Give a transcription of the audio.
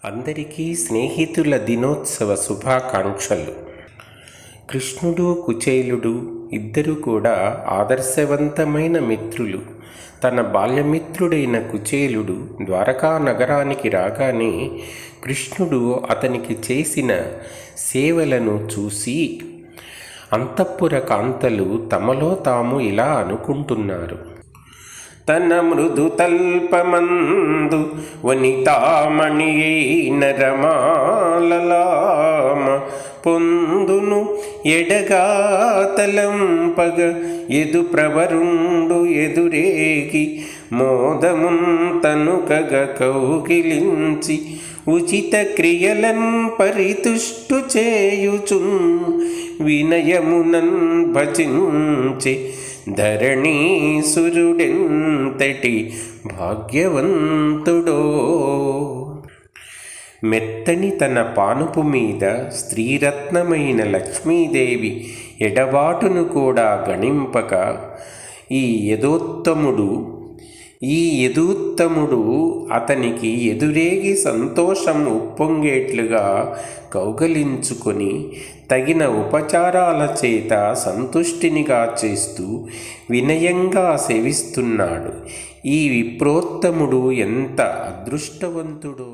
అందరికీ స్నేహితుల దినోత్సవ శుభాకాంక్షలు. కృష్ణుడు కుచేలుడు ఇద్దరు కూడా ఆదర్శవంతమైన మిత్రులు. తన బాల్యమిత్రుడైన కుచేలుడు ద్వారకా నగరానికి రాగానే కృష్ణుడు అతనికి చేసిన సేవలను చూసి అంతఃపుర కాంతలు తమలో తాము ఇలా అనుకుంటున్నారు: తన మృదు తల్పమందు వనితామణి నరమాలలామ పొందును ఎడగాతలంపగ ఎదు ప్రవరుండు ఎదురేగి మోదమున్ తనుకగ కౌగిలించి ఉచిత క్రియలన్ పరితుష్టు చేయుచున్ వినయమునన్ భజించి ధరణీసురుడెంతటి భాగ్యవంతుడో. మెత్తని తన పానుపు మీద స్త్రీరత్నమైన లక్ష్మీదేవి ఎడబాటును కూడా గణింపక ఈ యదూత్తముడు అతనికి ఎదురేగి సంతోషం ఉప్పొంగేట్లుగా కౌగలించుకొని తగిన ఉపచారాల చేత సంతుష్టినిగా చేస్తూ వినయంగా సేవిస్తున్నాడు. ఈ విప్రోత్తముడు ఎంత అదృష్టవంతుడో.